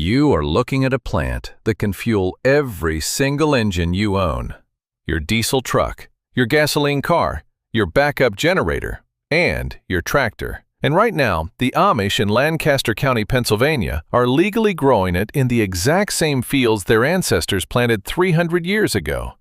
You are looking at a plant that can fuel every single engine you own. Your diesel truck, your gasoline car, your backup generator, and your tractor. And right now, the Amish in Lancaster County, Pennsylvania, are legally growing it in the exact same fields their ancestors planted 300 years ago.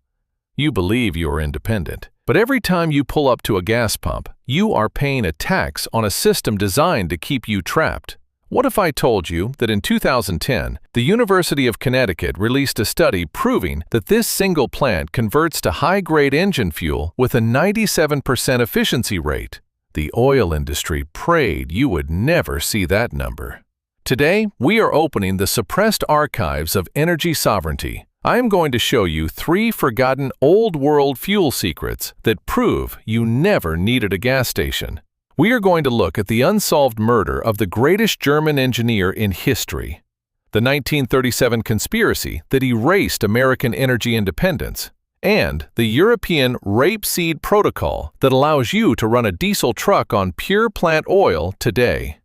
You believe you are independent, but every time you pull up to a gas pump, you are paying a tax on a system designed to keep you trapped. What if I told you that in 2010, the University of Connecticut released a study proving that this single plant converts to high-grade engine fuel with a 97% efficiency rate? The oil industry prayed you would never see that number. Today, we are opening the suppressed archives of energy sovereignty. I am going to show you 3 forgotten old-world fuel secrets that prove you never needed a gas station. We are going to look at the unsolved murder of the greatest German engineer in history, the 1937 conspiracy that erased American energy independence, and the European rapeseed protocol that allows you to run a diesel truck on pure plant oil today.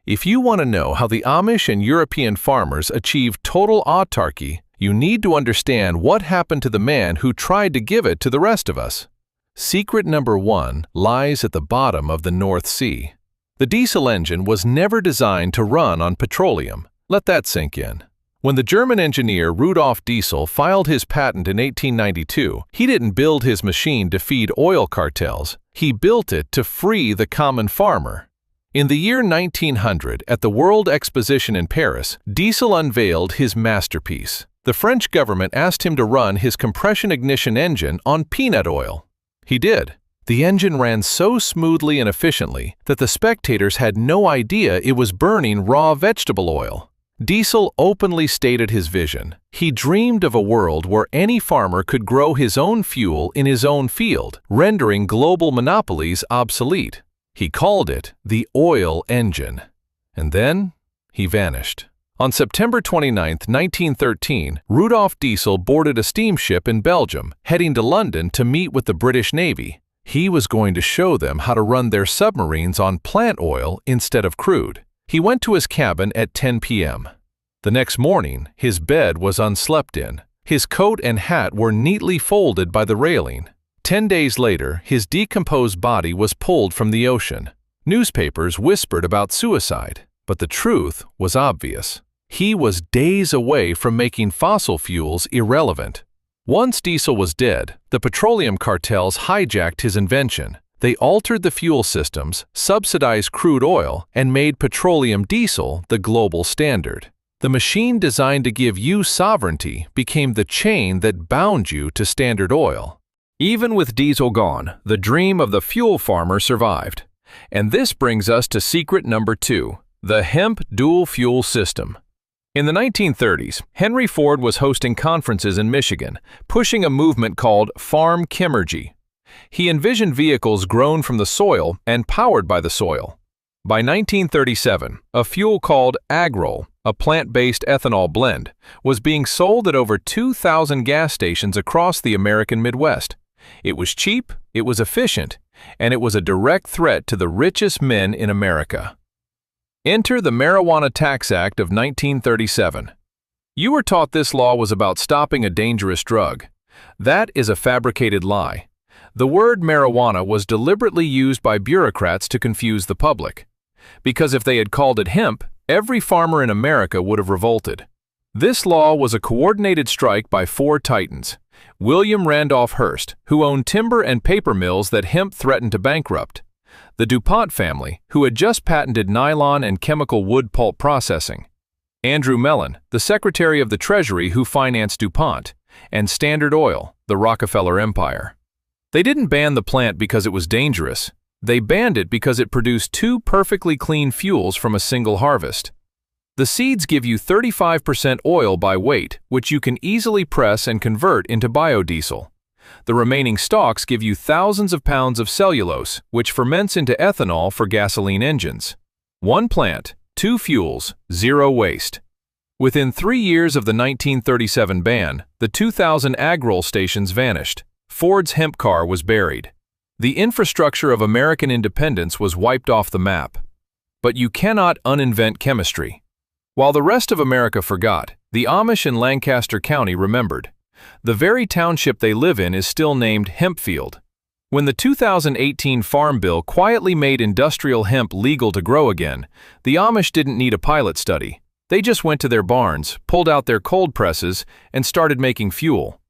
If you want to know how the Amish and European farmers achieved total autarky, you need to understand what happened to the man who tried to give it to the rest of us. Secret number 1 lies at the bottom of the North Sea. The diesel engine was never designed to run on petroleum. Let that sink in. When the German engineer Rudolf Diesel filed his patent in 1892, he didn't build his machine to feed oil cartels. He built it to free the common farmer. In the year 1900, at the World Exposition in Paris, Diesel unveiled his masterpiece. The French government asked him to run his compression ignition engine on peanut oil. He did. The engine ran so smoothly and efficiently that the spectators had no idea it was burning raw vegetable oil. Diesel openly stated his vision. He dreamed of a world where any farmer could grow his own fuel in his own field, rendering global monopolies obsolete. He called it the oil engine. And then he vanished. On September 29, 1913, Rudolf Diesel boarded a steamship in Belgium, heading to London to meet with the British Navy. He was going to show them how to run their submarines on plant oil instead of crude. He went to his cabin at 10 p.m. The next morning, his bed was unslept in. His coat and hat were neatly folded by the railing. 10 days later, his decomposed body was pulled from the ocean. Newspapers whispered about suicide, but the truth was obvious. He was days away from making fossil fuels irrelevant. Once Diesel was dead, the petroleum cartels hijacked his invention. They altered the fuel systems, subsidized crude oil, and made petroleum diesel the global standard. The machine designed to give you sovereignty became the chain that bound you to Standard Oil. Even with diesel gone, the dream of the fuel farmer survived. And this brings us to secret number 2, the hemp dual fuel system. In the 1930s, Henry Ford was hosting conferences in Michigan, pushing a movement called farm chemergy. He envisioned vehicles grown from the soil and powered by the soil. By 1937, a fuel called agrol, a plant-based ethanol blend, was being sold at over 2,000 gas stations across the American Midwest. It was cheap, it was efficient, and it was a direct threat to the richest men in America. Enter the Marijuana Tax Act of 1937. You were taught this law was about stopping a dangerous drug. That is a fabricated lie. The word marijuana was deliberately used by bureaucrats to confuse the public. Because if they had called it hemp, every farmer in America would have revolted. This law was a coordinated strike by 4 titans. William Randolph Hearst, who owned timber and paper mills that hemp threatened to bankrupt. The DuPont family, who had just patented nylon and chemical wood pulp processing. Andrew Mellon, the Secretary of the Treasury who financed DuPont. And Standard Oil, the Rockefeller Empire. They didn't ban the plant because it was dangerous. They banned it because it produced 2 perfectly clean fuels from a single harvest. The seeds give you 35% oil by weight, which you can easily press and convert into biodiesel. The remaining stalks give you thousands of pounds of cellulose, which ferments into ethanol for gasoline engines. 1 plant, 2 fuels, 0 waste. Within 3 years of the 1937 ban, the 2,000 agrol stations vanished. Ford's hemp car was buried. The infrastructure of American independence was wiped off the map. But you cannot uninvent chemistry. While the rest of America forgot, the Amish in Lancaster County remembered. The very township they live in is still named Hempfield. When the 2018 Farm Bill quietly made industrial hemp legal to grow again, the Amish didn't need a pilot study. They just went to their barns, pulled out their cold presses, and started making fuel.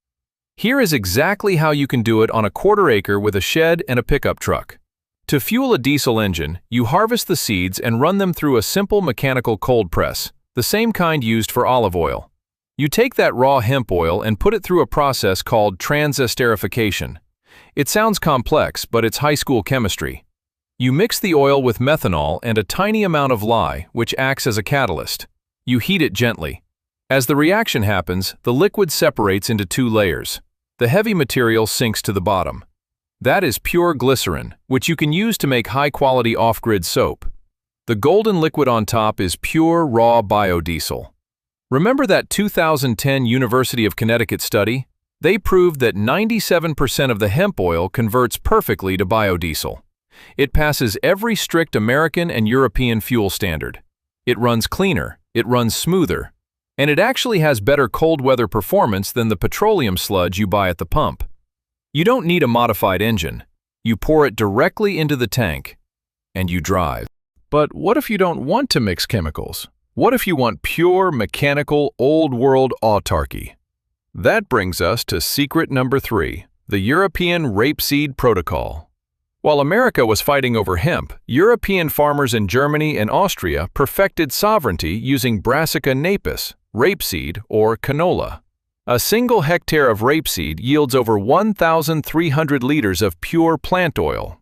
Here is exactly how you can do it on a quarter-acre with a shed and a pickup truck. To fuel a diesel engine, you harvest the seeds and run them through a simple mechanical cold press, the same kind used for olive oil. You take that raw hemp oil and put it through a process called transesterification. It sounds complex, but it's high school chemistry. You mix the oil with methanol and a tiny amount of lye, which acts as a catalyst. You heat it gently. As the reaction happens, the liquid separates into two layers. The heavy material sinks to the bottom. That is pure glycerin, which you can use to make high-quality off-grid soap. The golden liquid on top is pure, raw biodiesel. Remember that 2010 University of Connecticut study? They proved that 97% of the hemp oil converts perfectly to biodiesel. It passes every strict American and European fuel standard. It runs cleaner, it runs smoother, and it actually has better cold weather performance than the petroleum sludge you buy at the pump. You don't need a modified engine. You pour it directly into the tank, and you drive. But what if you don't want to mix chemicals? What if you want pure, mechanical, old-world autarky? That brings us to secret number 3, the European rapeseed protocol. While America was fighting over hemp, European farmers in Germany and Austria perfected sovereignty using Brassica napus, rapeseed, or canola. A single hectare of rapeseed yields over 1,300 liters of pure plant oil.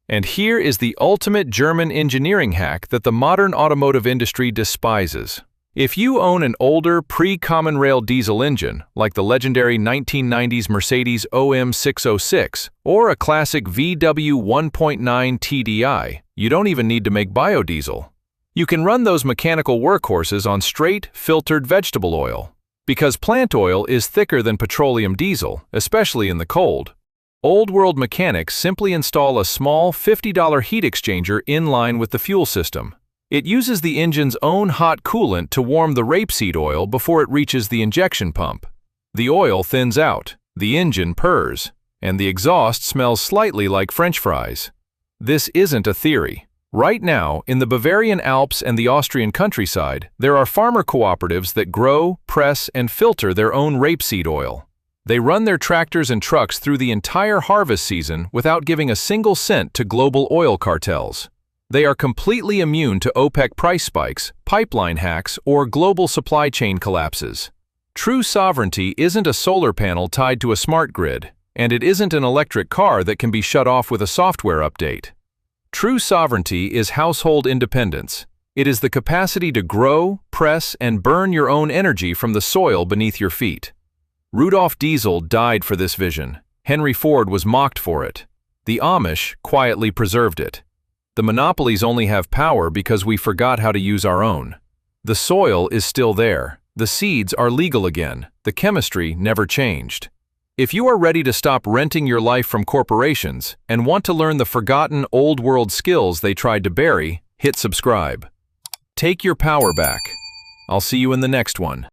And here is the ultimate German engineering hack that the modern automotive industry despises. If you own an older, pre-common rail diesel engine, like the legendary 1990s Mercedes OM606 or a classic VW 1.9 TDI, you don't even need to make biodiesel. You can run those mechanical workhorses on straight, filtered vegetable oil. Because plant oil is thicker than petroleum diesel, especially in the cold. Old-world mechanics simply install a small $50 heat exchanger in line with the fuel system. It uses the engine's own hot coolant to warm the rapeseed oil before it reaches the injection pump. The oil thins out, the engine purrs, and the exhaust smells slightly like French fries. This isn't a theory. Right now, in the Bavarian Alps and the Austrian countryside, there are farmer cooperatives that grow, press, and filter their own rapeseed oil. They run their tractors and trucks through the entire harvest season without giving a single cent to global oil cartels. They are completely immune to OPEC price spikes, pipeline hacks, or global supply chain collapses. True sovereignty isn't a solar panel tied to a smart grid, and it isn't an electric car that can be shut off with a software update. True sovereignty is household independence. It is the capacity to grow, press, and burn your own energy from the soil beneath your feet. Rudolf Diesel died for this vision. Henry Ford was mocked for it. The Amish quietly preserved it. The monopolies only have power because we forgot how to use our own. The soil is still there. The seeds are legal again. The chemistry never changed. If you are ready to stop renting your life from corporations and want to learn the forgotten old-world skills they tried to bury, hit subscribe. Take your power back. I'll see you in the next one.